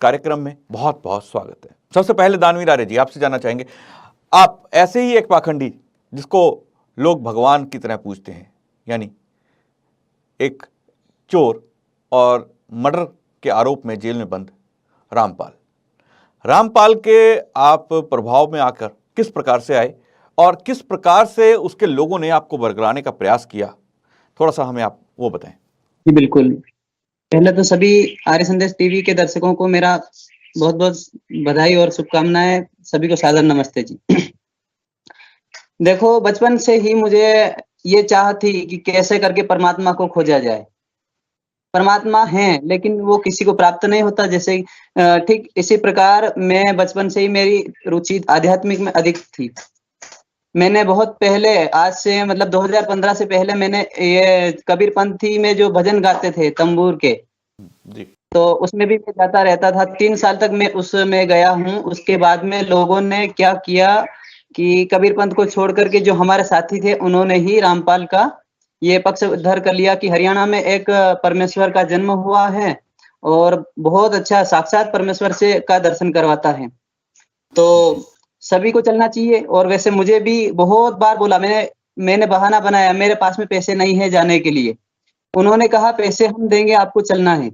कार्यक्रम में बहुत बहुत स्वागत है। सबसे पहले दानवीर आर्य जी, आपसे जानना चाहेंगे, आप ऐसे ही एक पाखंडी जिसको लोग भगवान की तरह पूजते हैं, यानी एक चोर और मर्डर के आरोप में जेल में बंद रामपाल के आप प्रभाव में आकर किस प्रकार से आए और किस प्रकार से उसके लोगों ने आपको बरगलाने का प्रयास किया, थोड़ा सा हमें आप वो बताएं। जी बिल्कुल। पहले तो सभी आर्य संदेश टीवी के दर्शकों को मेरा बहुत बहुत बधाई और शुभकामनाएं। सभी को सादर नमस्ते जी। देखो, बचपन से ही मुझे ये चाह थी कि कैसे करके परमात्मा को खोजा जाए। परमात्मा है लेकिन वो किसी को प्राप्त नहीं होता। जैसे ठीक इसी प्रकार मैं बचपन से ही मेरी रुचि आध्यात्मिक में अधिक थी। मैंने बहुत पहले, आज से मतलब 2015 से पहले, मैंने ये कबीरपंथी में जो भजन गाते थे तंबूर के जी, तो उसमें भी मैं गाता रहता था। 3 साल तक मैं उसमें गया हूँ। उसके बाद में लोगों ने क्या किया कि कबीरपंथ को छोड़ करके जो हमारे साथी थे उन्होंने ही रामपाल का ये पक्ष उद्धार कर लिया कि हरियाणा में एक परमेश्वर का जन्म हुआ है और बहुत अच्छा साक्षात परमेश्वर से का दर्शन करवाता है, तो सभी को चलना चाहिए। और वैसे मुझे भी बहुत बार बोला, मैंने बहाना बनाया, मेरे पास में पैसे नहीं है जाने के लिए। उन्होंने कहा पैसे हम देंगे, आपको चलना है।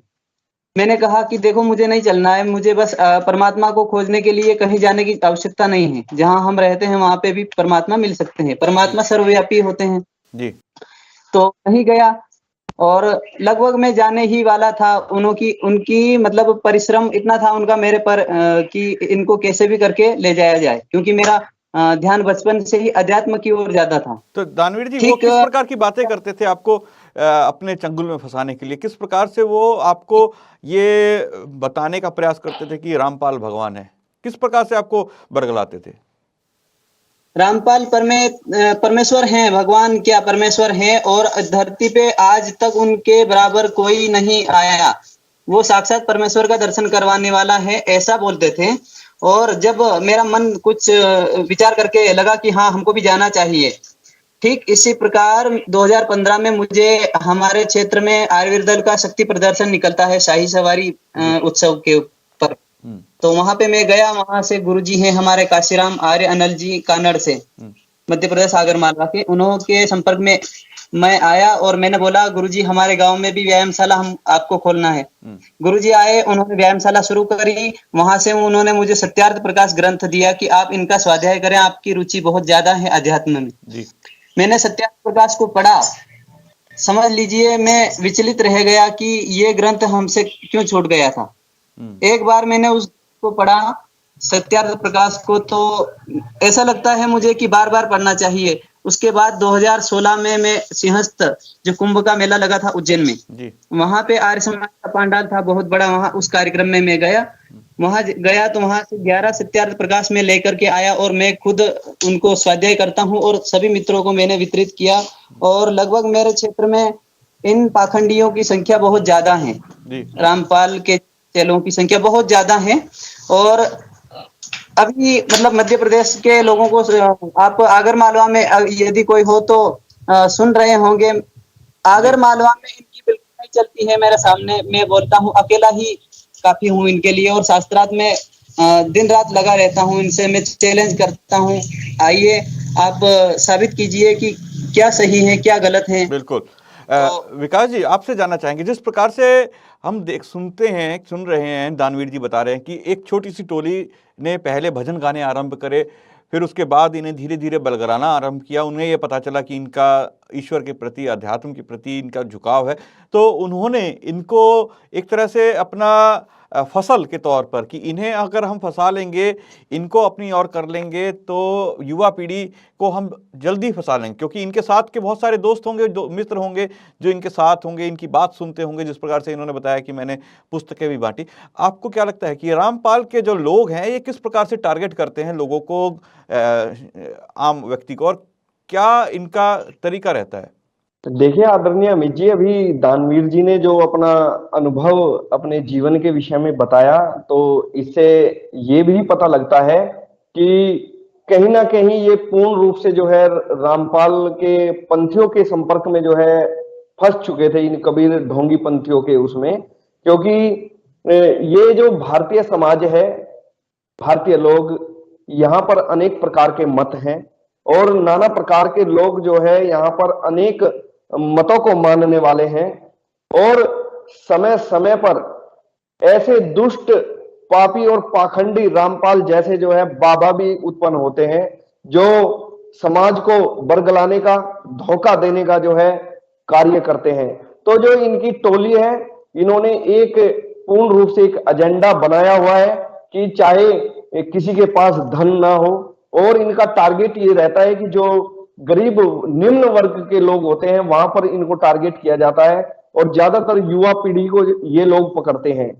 मैंने कहा कि देखो, मुझे नहीं चलना है, मुझे बस परमात्मा को खोजने के लिए कहीं जाने की आवश्यकता नहीं है। जहाँ हम रहते हैं वहां पे भी परमात्मा मिल सकते हैं। परमात्मा सर्वव्यापी होते हैं जी। तो नहीं गया और लगभग मैं जाने ही वाला था। उनकी मतलब परिश्रम इतना था उनका मेरे पर कि इनको कैसे भी करके ले जाया जाए, क्योंकि मेरा ध्यान बचपन से ही अध्यात्म की ओर ज्यादा था। तो दानवीर जी, वो किस प्रकार की बातें करते थे आपको अपने चंगुल में फंसाने के लिए? किस प्रकार से वो आपको ये बताने का प्रयास करते थे कि रामपाल भगवान है? किस प्रकार से आपको बरगलाते थे? रामपाल परमेश्वर हैं, भगवान क्या परमेश्वर हैं, और धरती पे आज तक उनके बराबर कोई नहीं आया। वो साक्षात परमेश्वर का दर्शन करवाने वाला है, ऐसा बोलते थे। और जब मेरा मन कुछ विचार करके लगा कि हाँ, हमको भी जाना चाहिए, ठीक इसी प्रकार 2015 में मुझे हमारे क्षेत्र में आयुर्वेद दल का शक्ति प्रदर्शन निकलता है शाही सवारी उत्सव के ऊपर। तो वहां पे मैं गया। वहां से गुरुजी हैं हमारे काशीराम आर्य अनल जी कानड़ से, मध्य प्रदेश आगरमालवा के, उन्होंने संपर्क में मैं आया और मैंने बोला गुरुजी हमारे गांव में भी व्यायामशाला हम आपको खोलना है। गुरुजी आए, उन्होंने व्यायामशाला शुरू करी। वहां से उन्होंने मुझे सत्यार्थ प्रकाश ग्रंथ दिया कि आप इनका स्वाध्याय करें, आपकी रुचि बहुत ज्यादा है अध्यात्म में। मैंने सत्यार्थ प्रकाश को पढ़ा। समझ लीजिए मैं विचलित रह गया कि ये ग्रंथ हमसे क्यों छूट गया था। एक बार मैंने उसको पढ़ा सत्यार्थ प्रकाश को, तो ऐसा लगता है मुझे कि बार बार पढ़ना चाहिए। उसके बाद 2016 में मैं सिंहस्थ जो कुंभ का मेला लगा था उज्जैन में, वहां पे आर्य समाज का पंडाल था बहुत बड़ा। वहां उस कार्यक्रम में मैं गया। वहां गया तो वहां से 11 सत्यार्थ प्रकाश में लेकर के आया और मैं खुद उनको स्वाध्याय करता हूं और सभी मित्रों को मैंने वितरित किया। और लगभग मेरे क्षेत्र में इन पाखंडियों की संख्या बहुत ज्यादा है। रामपाल के चेलों की संख्या बहुत ज्यादा है। और अभी मतलब मध्य प्रदेश के लोगों को आप आगर मालवा में यदि कोई हो तो सुन रहे होंगे। आगर मालवा में इनकी बिल्कुल नहीं चलती है। मेरे सामने मैं बोलता हूँ, अकेला ही काफी हूँ इनके लिए। और शास्त्रार्थ में दिन रात लगा रहता हूँ इनसे। मैं चैलेंज करता हूँ, आइए आप साबित कीजिए कि क्या सही है क्या गलत है। बिल्कुल। विकास जी, आपसे जानना चाहेंगे, जिस प्रकार से हम सुन रहे हैं, दानवीर जी बता रहे हैं कि एक छोटी सी टोली ने पहले भजन गाने आरंभ करे, फिर उसके बाद इन्हें धीरे धीरे बलगराना आरंभ किया। उन्हें ये पता चला कि इनका ईश्वर के प्रति, अध्यात्म के प्रति इनका झुकाव है, तो उन्होंने इनको एक तरह से अपना फसल के तौर पर कि इन्हें अगर हम फंसा लेंगे, इनको अपनी ओर कर लेंगे, तो युवा पीढ़ी को हम जल्दी फंसा लेंगे, क्योंकि इनके साथ के बहुत सारे दोस्त होंगे, मित्र होंगे जो इनके साथ होंगे, इनकी बात सुनते होंगे। जिस प्रकार से इन्होंने बताया कि मैंने पुस्तकें भी बांटी। आपको क्या लगता है कि रामपाल के जो लोग हैं ये किस प्रकार से टारगेट करते हैं लोगों को, आम व्यक्ति को, और क्या इनका तरीका रहता है? देखिए आदरणीय अमित जी, अभी दानवीर जी ने जो अपना अनुभव अपने जीवन के विषय में बताया, तो इससे ये भी पता लगता है कि कहीं ना कहीं ये पूर्ण रूप से जो है रामपाल के पंथियों के संपर्क में जो है फंस चुके थे, इन कबीर ढोंगी पंथियों के उसमें। क्योंकि ये जो भारतीय समाज है, भारतीय लोग, यहाँ पर अनेक प्रकार के मत हैं और नाना प्रकार के लोग जो है यहाँ पर अनेक मतों को मानने वाले हैं और समय समय पर ऐसे दुष्ट, पापी और पाखंडी रामपाल जैसे जो है बाबा भी उत्पन्न होते हैं जो समाज को बरगलाने का, धोखा देने का जो है कार्य करते हैं। तो जो इनकी टोली है, इन्होंने एक पूर्ण रूप से एक एजेंडा बनाया हुआ है कि चाहे किसी के पास धन ना हो, और इनका टारगेट ये रहता है कि जो गरीब निम्न वर्ग के लोग होते हैं वहां पर इनको टारगेट किया जाता है और ज्यादातर युवा पीढ़ी को ये लोग पकड़ते हैं।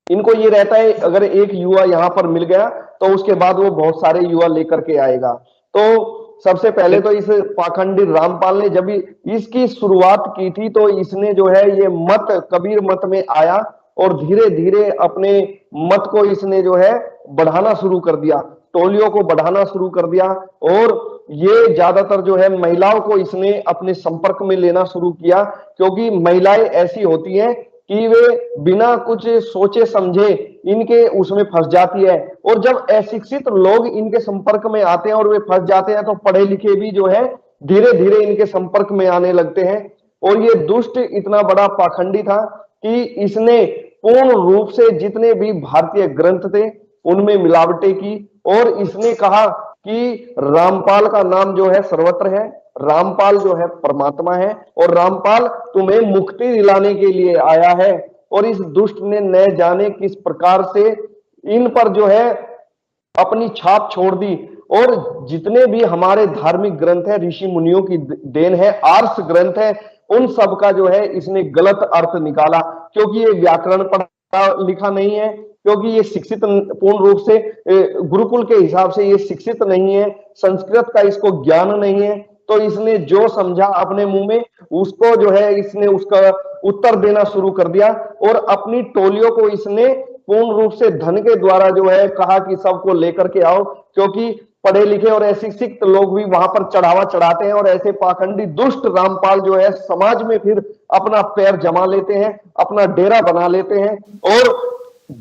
इनको ये रहता है अगर एक युवा यहाँ पर मिल गया तो उसके बाद वो बहुत सारे युवा लेकर के आएगा। तो सबसे पहले तो इस पाखंडी रामपाल ने जब इसकी शुरुआत की थी तो इसने जो है ये मत, कबीर मत में आया और धीरे धीरे अपने मत को इसने जो है बढ़ाना शुरू कर दिया, टोलियों को बढ़ाना शुरू कर दिया और ये ज्यादातर जो है महिलाओं को इसने अपने संपर्क में लेना शुरू किया, क्योंकि महिलाएं ऐसी होती हैं कि वे बिना कुछ सोचे समझे इनके उसमें फंस जाती है। और जब अशिक्षित लोग इनके संपर्क में आते हैं और वे फंस जाते हैं तो पढ़े लिखे भी जो है धीरे धीरे इनके संपर्क में आने लगते हैं। और ये दुष्ट इतना बड़ा पाखंडी था कि इसने पूर्ण रूप से जितने भी भारतीय ग्रंथ थे उनमें मिलावटें की और इसने कहा कि रामपाल का नाम जो है सर्वत्र है, रामपाल जो है परमात्मा है और रामपाल तुम्हें मुक्ति दिलाने के लिए आया है। और इस दुष्ट ने न जाने किस प्रकार से इन पर जो है अपनी छाप छोड़ दी और जितने भी हमारे धार्मिक ग्रंथ है, ऋषि मुनियों की देन है, आर्ष ग्रंथ है, उन सब का जो है इसने गलत अर्थ निकाला, क्योंकि ये व्याकरण पढ़ा लिखा नहीं है, क्योंकि ये शिक्षित पूर्ण रूप से गुरुकुल के हिसाब से ये शिक्षित नहीं है, संस्कृत का इसको ज्ञान नहीं है। तो इसने जो समझा अपने मुंह में उसको जो है इसने उसका उत्तर देना शुरू कर दिया और अपनी टोलियों को इसने पूर्ण रूप से धन के द्वारा जो है कहा कि सबको लेकर के आओ, क्योंकि पढ़े लिखे और अशिक्षित लोग भी वहां पर चढ़ावा चढ़ाते हैं और ऐसे पाखंडी दुष्ट रामपाल जो है समाज में फिर अपना पैर जमा लेते हैं, अपना डेरा बना लेते हैं और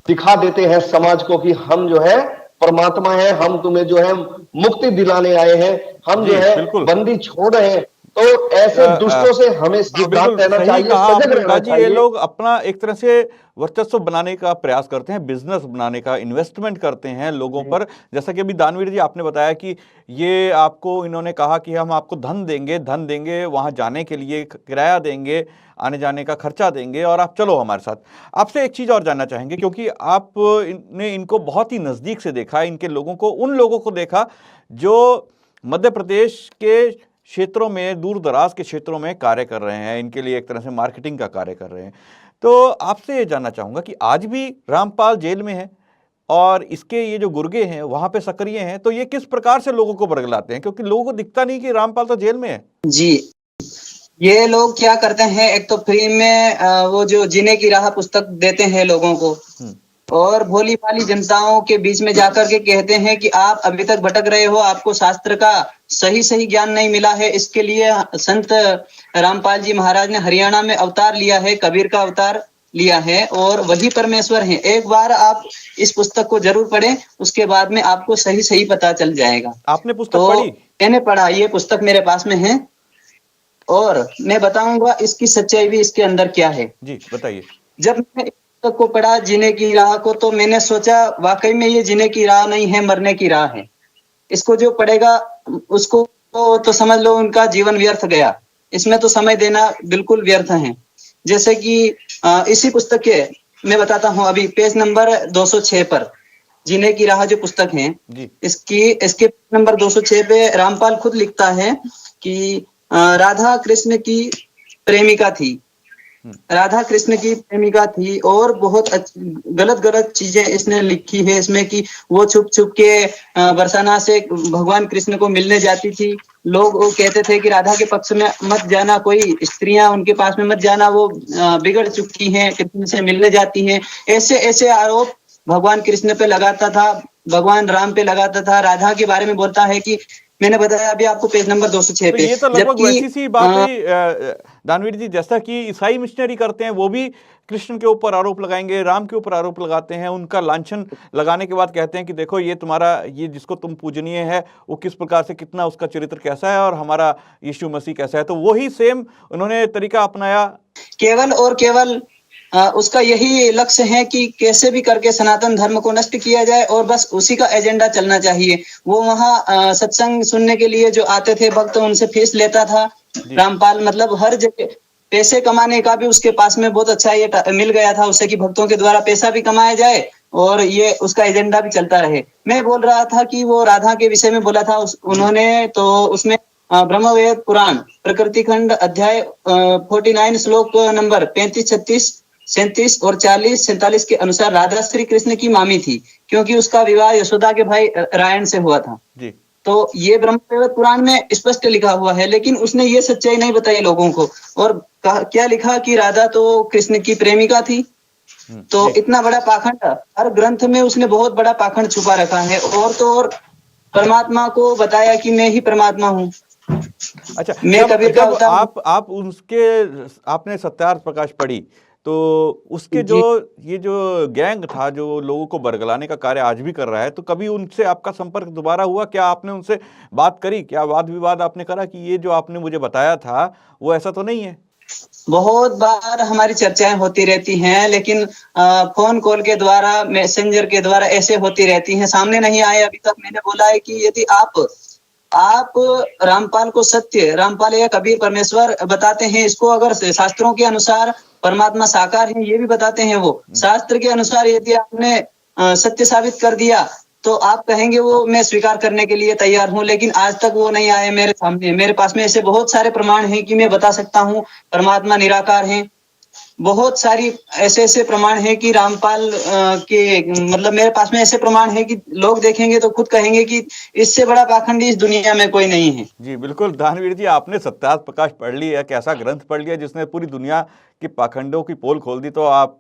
दिखा देते हैं समाज को कि हम जो है परमात्मा है, हम तुम्हें जो है मुक्ति दिलाने आए हैं, हम जो है बंदी छोड़ रहे हैं। तो ऐसे दुष्टों से हमें सावधान रहना चाहिए, सजग रहना चाहिए। ये लोग अपना एक तरह से वर्चस्व बनाने का प्रयास करते हैं, बिजनेस बनाने का, इन्वेस्टमेंट करते हैं लोगों पर। जैसा कि अभी दानवीर जी आपने बताया कि ये आपको इन्होंने कहा कि हम आपको धन देंगे, वहां जाने के लिए किराया देंगे, आने जाने का खर्चा देंगे और आप चलो हमारे साथ। आपसे एक चीज़ और जानना चाहेंगे, क्योंकि आपने इनको बहुत ही नज़दीक से देखा, इनके लोगों को, उन लोगों को देखा जो मध्य प्रदेश के क्षेत्रों में, दूर दराज के क्षेत्रों में कार्य कर रहे हैं, इनके लिए एक तरह से मार्केटिंग का कार्य कर रहे हैं। तो आपसे ये जानना चाहूँगा कि आज भी रामपाल जेल में है और इसके ये जो गुर्गे हैं वहाँ पे सक्रिय हैं, तो ये किस प्रकार से लोगों को बरगलाते हैं, क्योंकि लोगों को दिखता नहीं कि रामपाल तो जेल में है। जी, ये लोग क्या करते हैं, एक तो फ्री में वो जो जीने की राह पुस्तक देते हैं लोगों को और भोली भाली जनताओं के बीच में जाकर के कहते हैं कि आप अभी तक भटक रहे हो, आपको शास्त्र का सही ज्ञान नहीं मिला है। इसके लिए संत रामपाल जी महाराज ने हरियाणा में अवतार लिया है, कबीर का अवतार लिया है और वही परमेश्वर हैं। एक बार आप इस पुस्तक को जरूर पढ़ें, उसके बाद में आपको सही पता चल जाएगा। आपने पुस्तक पढ़ी? मैंने पढ़ा, ये पुस्तक मेरे पास में है और मैं बताऊंगा इसकी सच्चाई भी इसके अंदर क्या है। जी बताइए। जब मैंने पुस्तक को पढ़ा जीने की राह को, तो मैंने सोचा वाकई में ये जीने की राह नहीं है, मरने की राह है। इसको जो पढ़ेगा उसको तो समझ लो उनका जीवन व्यर्थ गया, इसमें तो समय देना बिल्कुल व्यर्थ है। जैसे कि इसी पुस्तक के मैं बताता हूँ, अभी पेज नंबर 206 पर जीने की राह जो पुस्तक है, इसके नंबर 206 पे रामपाल खुद लिखता है कि राधा कृष्ण की प्रेमिका थी, राधा कृष्ण की प्रेमिका थी और बहुत गलत चीजें इसने लिखी है इसमें कि वो छुप के बरसाना से भगवान कृष्ण को मिलने जाती थी। लोग वो कहते थे कि राधा के पक्ष में मत जाना, कोई स्त्रियां उनके पास में मत जाना, वो बिगड़ चुकी हैं, कृष्ण से मिलने जाती हैं। ऐसे आरोप भगवान कृष्ण पे लगाता था, भगवान राम पे लगाता था। राधा के बारे में बोलता है कि मैंने बताया अभी आपको पेज नंबर 206 तो पे। ये तो लगभग जबकि वैसी सी बात हुई दानवीर जी, जैसा कि ईसाई मिशनरी करते हैं, वो भी कृष्ण के ऊपर आरोप लगाएंगे, राम के ऊपर आरोप लगाते हैं, उनका लांछन लगाने के बाद कहते हैं कि देखो ये तुम्हारा, ये जिसको तुम पूजनीय है वो किस प्रकार से, कितना उसका चरित्र कैसा है और हमारा यीशु मसीह कैसा है। तो वही सेम उन्होंने तरीका अपनाया। केवल और केवल उसका यही लक्ष्य है कि कैसे भी करके सनातन धर्म को नष्ट किया जाए और बस उसी का एजेंडा चलना चाहिए। वो वहाँ सत्संग सुनने के लिए जो आते थे भक्त, उनसे फीस लेता था रामपाल। मतलब हर जगह पैसे कमाने का भी उसके पास में बहुत अच्छा ये मिल गया था उससे, कि भक्तों के द्वारा पैसा भी कमाया जाए और ये उसका एजेंडा भी चलता रहे। मैं बोल रहा था कि वो राधा के विषय में बोला था उन्होंने, तो उसमें ब्रह्मवेद पुराण प्रकृति खंड अध्याय 49 श्लोक नंबर 35, 36, 37 और 40, 47 के अनुसार राधा श्री कृष्ण की मामी थी, क्योंकि उसका विवाह यशोदा के भाई रायन से हुआ था जी। तो ये ब्रह्मवेद पुराण में स्पष्ट लिखा हुआ है, लेकिन उसने ये सच्चाई नहीं बताई लोगों को। और क्या लिखा कि राधा तो कृष्ण की प्रेमिका थी। तो इतना बड़ा पाखंड हर ग्रंथ में उसने बहुत बड़ा पाखंड छुपा रखा है। और तो और परमात्मा को बताया कि मैं ही परमात्मा हूँ। अच्छा, मैं कबीर का जब आप उसके, आपने सत्यार्थ प्रकाश पढ़ी तो उसके जो ये जो गैंग था जो लोगों को बरगलाने का कार्य आज भी कर रहा है, तो कभी उनसे आपका संपर्क दोबारा हुआ? क्या आपने उनसे बात करी? क्या वाद विवाद आपने करा कि ये जो आपने मुझे बताया था वो ऐसा तो नहीं है? बहुत बार हमारी चर्चाएं होती रहती हैं, लेकिन फोन कॉल के द्वारा, मैसेंजर के द्वारा ऐसे होती रहती हैं, सामने नहीं आए अभी तक। मैंने बोला है कि यदि आप रामपाल को सत्य, रामपाल या कबीर परमेश्वर बताते हैं, इसको अगर शास्त्रों के अनुसार परमात्मा साकार है ये भी बताते हैं, वो शास्त्र के अनुसार यदि आपने सत्य साबित कर दिया तो आप कहेंगे वो मैं स्वीकार करने के लिए तैयार हूं। लेकिन आज तक वो नहीं आए मेरे सामने। मेरे पास में ऐसे बहुत सारे प्रमाण हैं कि मैं बता सकता हूं परमात्मा निराकार है। बहुत सारी ऐसे प्रमाण हैं कि रामपाल के, मतलब मेरे पास में ऐसे प्रमाण हैं कि लोग देखेंगे तो खुद कहेंगे कि इससे बड़ा पाखंडी इस दुनिया में कोई नहीं है। जी बिल्कुल दानवीर जी, आपने सत्यार्थ प्रकाश पढ़ लिया, एक ऐसा ग्रंथ पढ़ लिया जिसने पूरी दुनिया की पाखंडों की पोल खोल दी। तो आप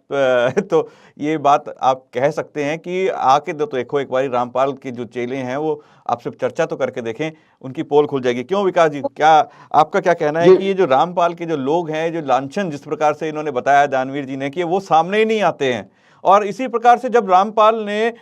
तो ये बात आप कह सकते हैं कि आके तो देखो एक बार रामपाल के जो चेले हैं वो आपसे चर्चा तो करके देखें, उनकी पोल खुल जाएगी। क्यों विकास जी, क्या आपका क्या कहना है कि ये जो रामपाल के जो लोग हैं, जो लांछन जिस प्रकार से इन्होंने बताया दानवीर जी ने कि वो सामने ही नहीं आते हैं, और इसी प्रकार से जब रामपाल ने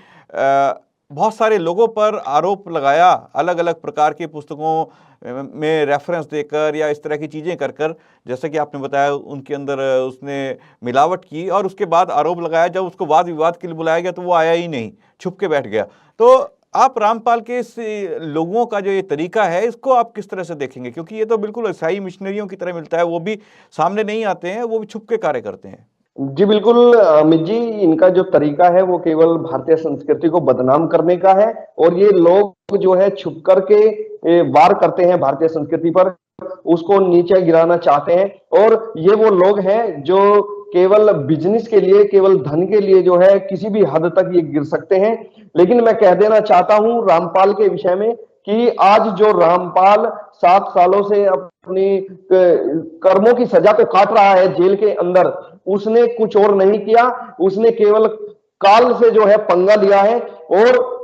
बहुत सारे लोगों पर आरोप लगाया, अलग अलग प्रकार की पुस्तकों में रेफरेंस देकर या इस तरह की चीज़ें कर कर, जैसे कि आपने बताया उनके अंदर उसने मिलावट की, और उसके बाद आरोप लगाया, जब उसको वाद विवाद के लिए बुलाया गया तो वो आया ही नहीं, छुप के बैठ गया। तो आप रामपाल के इस लोगों का जो ये तरीका है, इसको आप किस तरह से देखेंगे? क्योंकि ये तो बिल्कुल ईसाई मिशनरियों की तरह मिलता है, वो भी सामने नहीं आते हैं, वो भी छुप के कार्य करते हैं। जी बिल्कुल अमित जी, इनका जो तरीका है वो केवल भारतीय संस्कृति को बदनाम करने का है, और ये लोग जो है छुप करके वार करते हैं भारतीय संस्कृति पर, उसको नीचे गिराना चाहते हैं। और ये वो लोग हैं जो केवल बिजनेस के लिए, केवल धन के लिए जो है किसी भी हद तक ये गिर सकते हैं। लेकिन मैं कह देना चाहता हूं रामपाल के विषय में कि आज जो रामपाल 7 सालों से अपनी कर्मों की सजा को काट रहा है जेल के अंदर, उसने कुछ और नहीं किया, उसने केवल काल से जो है पंगा लिया है। और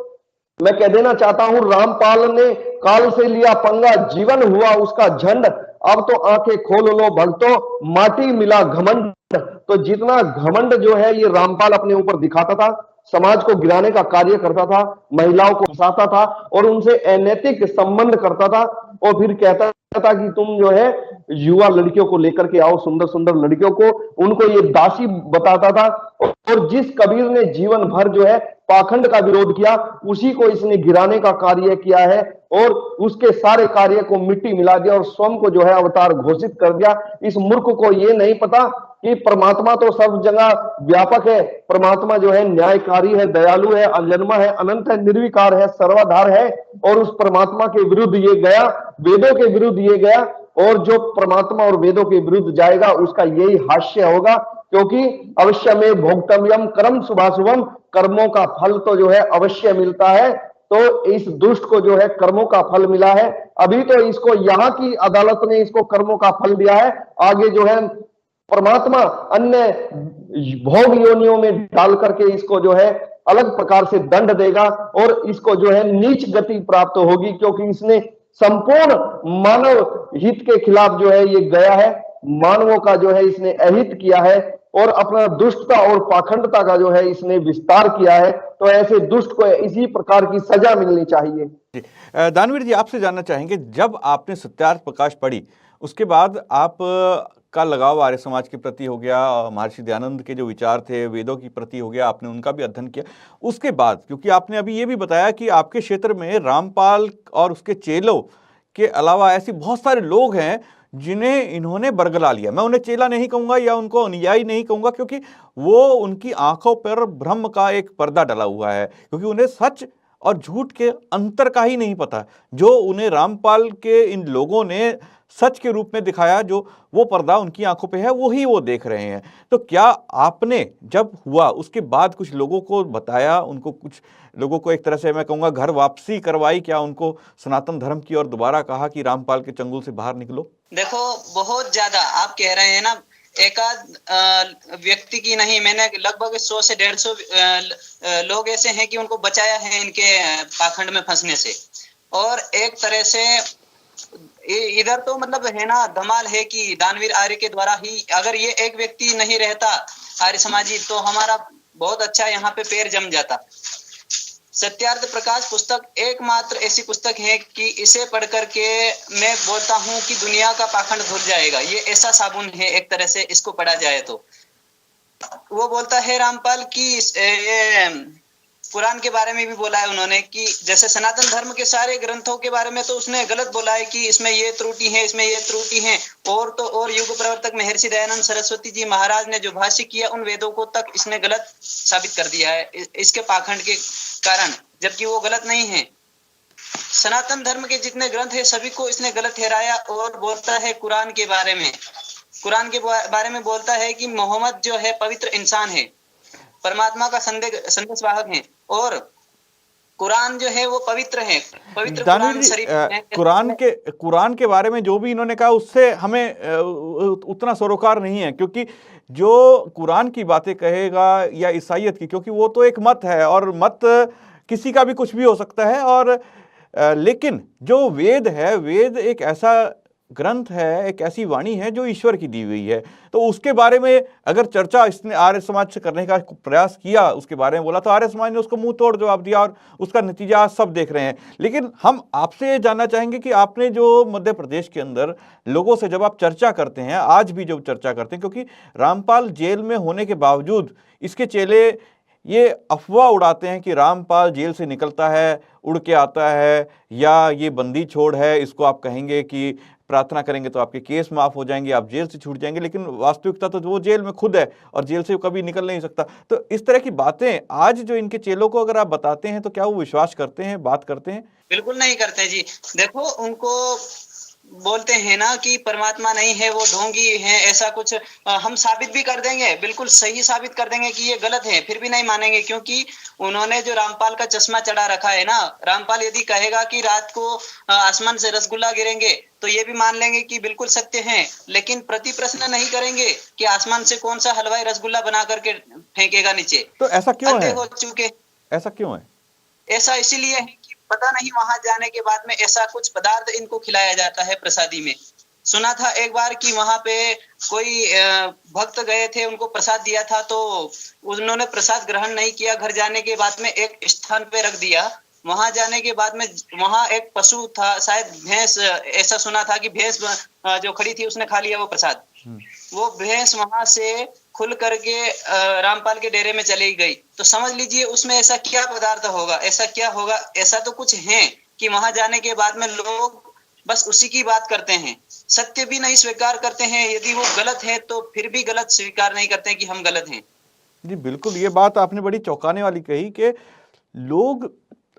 मैं कह देना चाहता हूं रामपाल ने काल से लिया पंगा, जीवन हुआ उसका झंड। अब तो आंखें खोल लो भक्तों, माटी मिला घमंड। तो जितना घमंड जो है ये रामपाल अपने ऊपर दिखाता था, समाज को गिराने का कार्य करता था, महिलाओं को फंसाता था और उनसे अनैतिक संबंध करता था, और फिर कहता था कि तुम जो है युवा लड़कियों को लेकर के आओ, सुंदर सुंदर लड़कियों को, उनको ये दासी बताता था। और जिस कबीर ने जीवन भर जो है पाखंड का विरोध किया, उसी को इसने गिराने का कार्य किया है, और उसके सारे कार्य को मिट्टी मिला दिया और स्वयं को जो है अवतार घोषित कर दिया। इस मूर्ख को ये नहीं पता कि परमात्मा तो सब जगह व्यापक है, परमात्मा जो है न्यायकारी है, दयालु है, अजन्मा है, अनंत है, निर्विकार है, सर्वाधार है। और उस परमात्मा के विरुद्ध ये गया, वेदों के विरुद्ध ये गया, और जो परमात्मा और वेदों के विरुद्ध जाएगा उसका यही हास्य होगा। क्योंकि अवश्य में भोक्तव्यम कर्म शुभाशुभम, कर्मों का फल तो जो है अवश्य मिलता है। तो इस दुष्ट को जो है कर्मों का फल मिला है। अभी तो इसको यहाँ की अदालत ने इसको कर्मों का फल दिया है, आगे जो है परमात्मा अन्य भोग योनियों में डाल करके इसको जो है अलग प्रकार से दंड देगा, और इसको जो है नीच गति प्राप्त होगी, क्योंकि इसने संपूर्ण मानव हित के खिलाफ जो है ये गया है, मानवों का जो है इसने अहित किया है और अपना दुष्टता और पाखंडता का जो है इसने विस्तार किया है। तो ऐसे दुष्ट को इसी प्रकार की सजा मिलनी चाहिए। जी दानवीर जी, आपसे जानना चाहेंगे, जब आपने सत्यार्थ प्रकाश पढ़ी उसके बाद आप का लगाव आर्य समाज के प्रति हो गया, महर्षि दयानंद के जो विचार थे वेदों की प्रति हो गया, आपने उनका भी अध्ययन किया। उसके बाद क्योंकि आपने अभी ये भी बताया कि आपके क्षेत्र में रामपाल और उसके चेलों के अलावा ऐसे बहुत सारे लोग हैं जिन्हें इन्होंने बरगला लिया। मैं उन्हें चेला नहीं कहूंगा या उनको अनुयायी नहीं कहूंगा, क्योंकि वो उनकी आंखों पर ब्रह्म का एक पर्दा डला हुआ है, क्योंकि उन्हें सच और झूठ के अंतर का ही नहीं पता। जो उन्हें रामपाल के इन लोगों ने सच के रूप में दिखाया, जो वो पर्दा उनकी आंखों पे है, वही वो देख रहे हैं। तो क्या आपने जब हुआ उसके बाद कुछ लोगों को बताया, उनको कुछ लोगों को एक तरह से मैं कहूंगा घर वापसी करवाई, क्या उनको सनातन धर्म की और दोबारा कहा कि रामपाल के चंगुल से बाहर निकलो? देखो, बहुत ज्यादा आप कह रहे हैं ना, एकाध व्यक्ति की नहीं, मैंने लगभग 100 से 150 लोग ऐसे हैं कि उनको बचाया है इनके पाखंड में फंसने से। और एक तरह से इधर तो मतलब है ना, धमाल है कि दानवीर आर्य के द्वारा ही, अगर ये एक व्यक्ति नहीं रहता आर्य समाजी, तो हमारा बहुत अच्छा यहाँ पे पैर जम जाता। सत्यार्थ प्रकाश पुस्तक एकमात्र ऐसी पुस्तक है कि इसे पढ़ करके मैं बोलता हूँ कि दुनिया का पाखंड धुल जाएगा। ये ऐसा साबुन है एक तरह से, इसको पढ़ा जाए तो। वो बोलता है रामपाल की ये कुरान के बारे में भी बोला है उन्होंने कि जैसे सनातन धर्म के सारे ग्रंथों के बारे में तो उसने गलत बोला है कि इसमें ये त्रुटि है, इसमें ये त्रुटि है। और तो और युग प्रवर्तक महर्षि दयानंद सरस्वती जी महाराज ने जो भाष्य किया उन वेदों को तक इसने गलत साबित कर दिया है इसके पाखंड के कारण, जबकि वो गलत नहीं है। सनातन धर्म के जितने ग्रंथ है सभी को इसने गलत ठहराया। और बोलता है कुरान के बारे में बोलता है कि मोहम्मद जो है पवित्र इंसान है, परमात्मा का संदेश वाहक है, और कुरान जो है वो पवित्र है, पवित्र कुरान शरीफ है। कुरान के बारे में जो भी इन्होंने कहा उससे हमें उतना सरोकार नहीं है, क्योंकि जो कुरान की बातें कहेगा या ईसाइयत की, क्योंकि वो तो एक मत है और मत किसी का भी कुछ भी हो सकता है। और लेकिन जो वेद है, वेद एक ऐसा ग्रंथ है, एक ऐसी वाणी है जो ईश्वर की दी हुई है। तो उसके बारे में अगर चर्चा इसने आर्य समाज से करने का प्रयास किया, उसके बारे में बोला, तो आर्य समाज ने उसको मुंह तोड़ जवाब दिया और उसका नतीजा आज सब देख रहे हैं। लेकिन हम आपसे ये जानना चाहेंगे कि आपने जो मध्य प्रदेश के अंदर लोगों से जब आप चर्चा करते हैं, आज भी जब चर्चा करते हैं, क्योंकि रामपाल जेल में होने के बावजूद इसके चेले ये अफवाह उड़ाते हैं कि रामपाल जेल से निकलता है, उड़ के आता है, या ये बंदी छोड़ है, इसको आप कहेंगे कि प्रार्थना करेंगे तो आपके केस माफ हो जाएंगे, आप जेल से छूट जाएंगे। लेकिन वास्तविकता तो वो जेल में खुद है और जेल से कभी निकल नहीं सकता। तो इस तरह की बातें आज जो इनके चेलों को अगर आप बताते हैं तो क्या वो विश्वास करते हैं, बात करते हैं? बिल्कुल नहीं करते जी। देखो, उनको बोलते हैं ना कि परमात्मा नहीं है, वो ढोंगी है, ऐसा कुछ हम साबित भी कर देंगे, बिल्कुल सही साबित कर देंगे कि ये गलत है, फिर भी नहीं मानेंगे। क्योंकि उन्होंने जो रामपाल का चश्मा चढ़ा रखा है ना, रामपाल यदि कहेगा कि रात को आसमान से रसगुल्ला गिरेंगे तो ये भी मान लेंगे कि बिल्कुल सत्य है, लेकिन प्रति प्रश्न नहीं करेंगे कि आसमान से कौन सा हलवाई रसगुल्ला बना करके फेंकेगा नीचे। तो ऐसा क्यों है? हो चुके ऐसा क्यों है? ऐसा इसीलिए है कि पता नहीं वहां जाने के बाद में ऐसा कुछ पदार्थ इनको खिलाया जाता है प्रसादी में। सुना था एक बार कि वहां पे कोई भक्त गए थे, उनको प्रसाद दिया था, तो उन्होंने प्रसाद ग्रहण नहीं किया। घर जाने के बाद में एक स्थान पे रख दिया। वहां जाने के बाद में वहां एक पशु था, शायद भैंस, ऐसा सुना था कि भैंस जो खड़ी थी उसने खा लिया वो प्रसाद। वो भैंस वहां से खुल करके रामपाल के डेरे में चली गई। तो समझ लीजिए उसमें ऐसा क्या पदार्थ होगा, ऐसा क्या होगा। ऐसा तो कुछ है कि वहां जाने के बाद में लोग बस उसी की बात करते हैं, सत्य भी नहीं स्वीकार करते हैं। यदि वो गलत है तो फिर भी गलत स्वीकार नहीं करते हैं कि हम गलत हैं। जी बिल्कुल, ये बात आपने बड़ी चौंकाने वाली कही कि लोग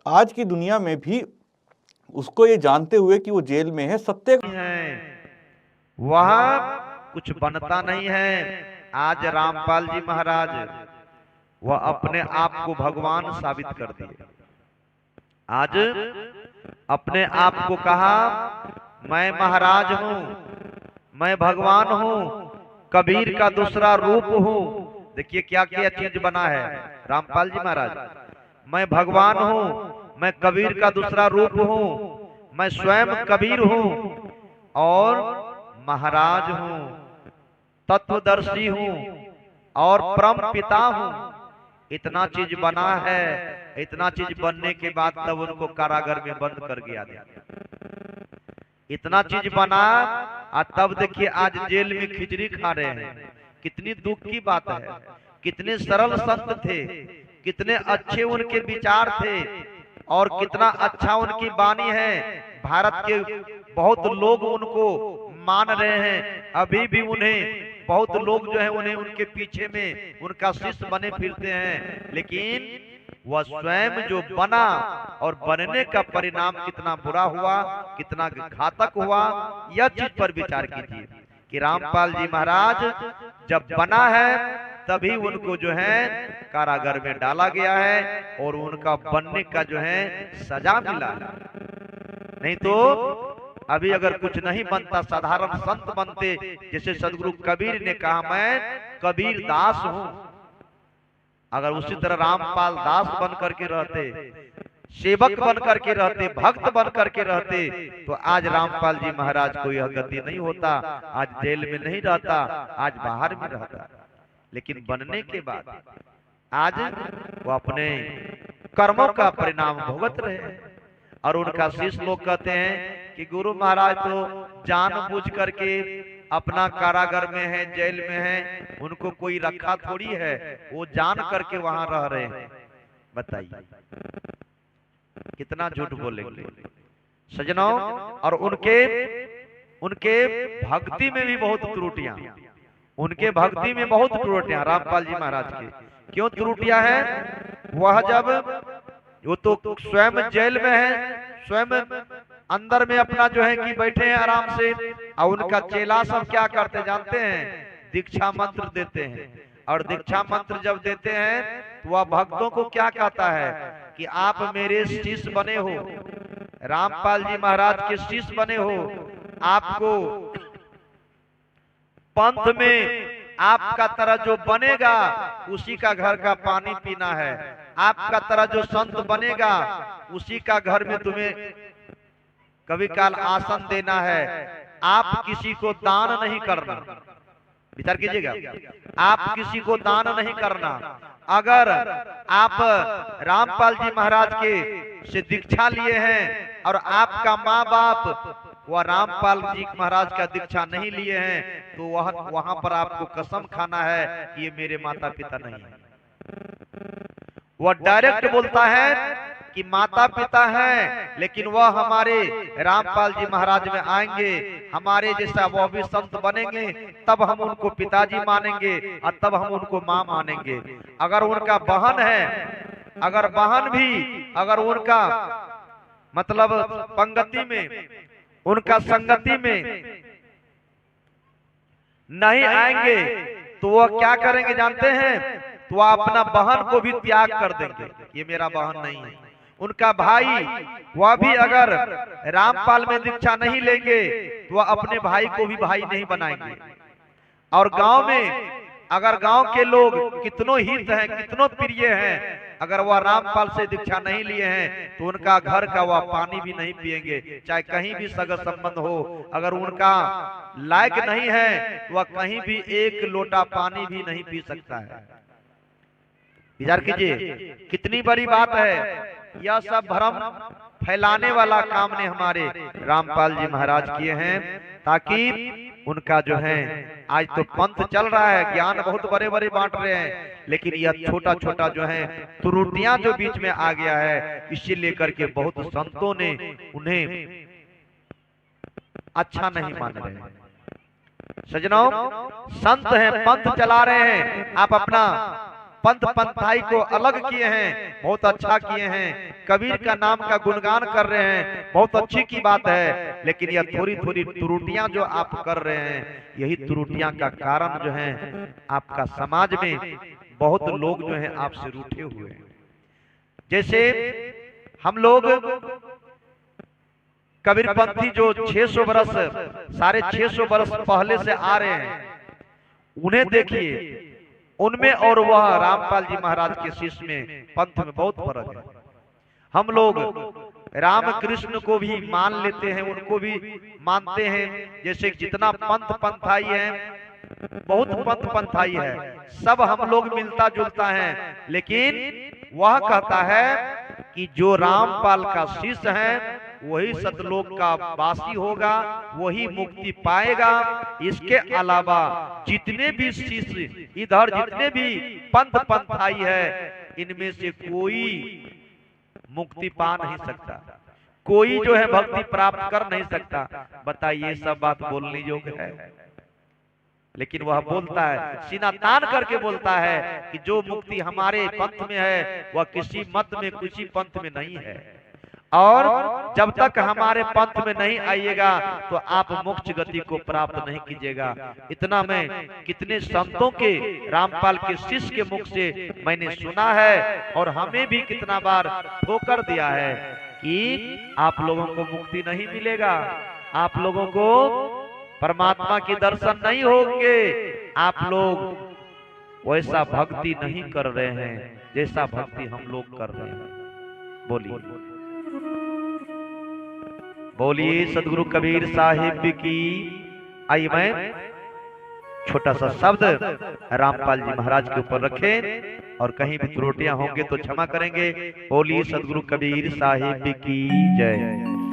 आज की दुनिया में भी उसको ये जानते हुए कि वो जेल में है, सत्य है, वहां कुछ बनता नहीं है। आज रामपाल जी महाराज वह अपने आप को भगवान साबित कर दिए। आज अपने आप को कहा मैं महाराज हूं, मैं भगवान हूं, कबीर का दूसरा रूप हूं। देखिए क्या क्या चीज बना है रामपाल जी महाराज। मैं भगवान हूं, मैं कबीर का दूसरा रूप हूं, मैं स्वयं कबीर हूं और महाराज हूं, तत्वदर्शी हूं और परम पिता हूं। इतना चीज बना है, इतना चीज बनने के बाद तब उनको कारागार में बंद कर दिया गया। इतना चीज बना और तब देखिए आज जेल में खिचड़ी खा रहे हैं। कितनी दुख की बात है। कितने सरल संत थे, कितने अच्छे उनके विचार थे और कितना अच्छा उनकी वाणी है। भारत के बहुत लोग उनको मान रहे हैं। अभी भी उन्हें बहुत लोग जो है उन्हें उनके पीछे में उनका शिष्य बने फिरते हैं। लेकिन वह स्वयं जो बना और बनने का परिणाम कितना बुरा हुआ, कितना घातक हुआ, यह चीज पर विचार कीजिए कि रामपाल जी महाराज जब बना है तभी उनको जो है कारागार में डाला गया है और उनका बनने का जो है सजा मिला। नहीं तो अभी अगर कुछ नहीं बनता, साधारण संत बनते, जैसे सदगुरु कबीर ने कहा मैं कबीर दास हूं, अगर उसी तरह रामपाल दास बन करके रहते, सेवक बन करके रहते, भक्त बन करके रहते, तो आज रामपाल जी महाराज को यह गति नहीं होता, आज जेल में नहीं रहता, आज बाहर में रहता। लेकिन बनने के बाद आज वो अपने कर्मों का परिणाम भुगत रहे हैं। और उनका शिष्य लोग कहते हैं कि गुरु महाराज तो जानबूझ करके अपना कारागार में है, जेल में है, उनको कोई रखा थोड़ी है, वो जान करके वहां रह रहे हैं। बताइए कितना झूठ बोलेंगे सजनों। और उनके भक्ति में भी बहुत त्रुटियां, उनके भक्ति में बहुत त्रुटियां रामपाल जी महाराज के। क्यों त्रुटियां हैं? वह जब वो तो स्वयं जेल में है, स्वयं अंदर में अपना जो है कि बैठे हैं आराम से, और उनका चेला सब क्या करते जानते हैं? दीक्षा मंत्र देते हैं। और दीक्षा मंत्र जब देते हैं तो वह भक्तों को क्या कहता है कि आप मेरे शिष्य बने हो, रामपाल जी महाराज के शिष्य बने हो, आपको पंथ में आपका तरह जो बनेगा उसी का घर का पानी पीना है, आपका तरह जो संत बनेगा उसी का घर में तुम्हें कभी काल आसन देना है, आप किसी को दान नहीं करना। विचार कीजिएगा, आप किसी को दान नहीं करना। अगर आप रामपाल जी महाराज के से दीक्षा लिए हैं और आपका माँ बाप वह रामपाल जी महाराज का दीक्षा नहीं लिए हैं, तो वहां पर आपको कसम खाना है कि ये मेरे माता पिता नहीं है। वह डायरेक्ट बोलता है कि माता पिता हैं, लेकिन वह हमारे रामपाल जी महाराज में आएंगे, हमारे जैसा वह भी संत बनेंगे, तब हम उनको पिताजी मानेंगे और तब हम उनको माँ मानेंगे। अगर उनका बहन है, अगर बहन भी अगर उनका मतलब पंगति में, उनका संगति में नहीं आएंगे तो वह क्या करेंगे जानते हैं? तो वह अपना बहन को भी त्याग कर देंगे, ये मेरा बहन नहीं है। उनका भाई वह भी अगर रामपाल में दीक्षा नहीं लेंगे तो वह अपने भाई को भी भाई नहीं बनाएंगे। और गांव में अगर गांव के लोग कितनों हित हैं, कितनों प्रिय हैं, अगर वह रामपाल से दीक्षा नहीं लिए हैं तो उनका घर का वह पानी भी नहीं पिएंगे, चाहे कहीं भी सगा संबंध हो। अगर उनका लायक नहीं है तो वह कहीं भी एक लोटा पानी भी नहीं पी सकता है। विचार कीजिए कितनी बड़ी बात है। यह सब भ्रम फैलाने वाला काम ने हमारे रामपाल जी महाराज किए हैं, ताकि उनका जो है आज तो पंथ चल रहा है, ज्ञान बहुत बड़े बड़े बांट रहे हैं, लेकिन यह छोटा छोटा जो है त्रुटियां जो बीच में आ गया है, इसी लेकर के बहुत संतों ने उन्हें अच्छा नहीं मान रहे हैं। सजनों, संत हैं, पंथ चला रहे हैं, आप अपना पंथ पंथाई को अलग किए हैं, बहुत अच्छा किए हैं, कबीर का नाम का गुणगान कर रहे हैं, बहुत अच्छी की बात है। लेकिन यह थोड़ी थोड़ी त्रुटियां जो आप कर रहे हैं, यही त्रुटियां का कारण जो है आपका समाज में बहुत लोग जो है आपसे रूठे हुए हैं। जैसे हम लोग कबीरपंथी जो 600 बरस 650 बरस पहले से आ रहे हैं, उन्हें देखिए, उनमें और वह रामपाल जी महाराज के शिष्य में पंथ में बहुत फर्क है। हम लोग राम कृष्ण को भी मान लेते हैं, उनको भी मानते हैं। जैसे जितना पंथ पंथाई है, बहुत पंथ पंथाई है, सब हम लोग मिलता जुलता है, लेकिन वह कहता है कि जो रामपाल का शिष्य है वही सतलोक का वासी होगा, वही मुक्ति पाएगा। इसके अलावा जितने भी शिष्य इधर, जितने भी पंथ पंथाई है, इनमें से कोई मुक्ति पा नहीं सकता, कोई जो है भक्ति प्राप्त कर नहीं सकता। बताइए, सब बात बोलने योग्य है? लेकिन वह बोलता है, सीना तान करके बोलता है कि जो मुक्ति हमारे पंथ में है वह किसी मत में, किसी पंथ में नहीं है, और जब तक हमारे पंथ में नहीं आइएगा तो आप मोक्ष गति को प्राप्त नहीं कीजिएगा। इतना मैं कितने संतों के, रामपाल के शिष्य के मुख से मैंने सुना है, और हमें भी कितना बार ठोकर दिया है कि आप लोगों को मुक्ति नहीं मिलेगा, आप लोगों को परमात्मा के दर्शन नहीं होंगे, आप लोग वैसा भक्ति नहीं कर रहे हैं जैसा भक्ति हम लोग कर रहे हैं। बोलिए, बोलिए सदगुरु कबीर साहिब की। आइए मैं छोटा सा शब्द रामपाल जी महाराज के ऊपर रखें, और कहीं भी त्रुटियां होंगे तो क्षमा करेंगे। बोलिए सदगुरु कबीर साहिब की जय।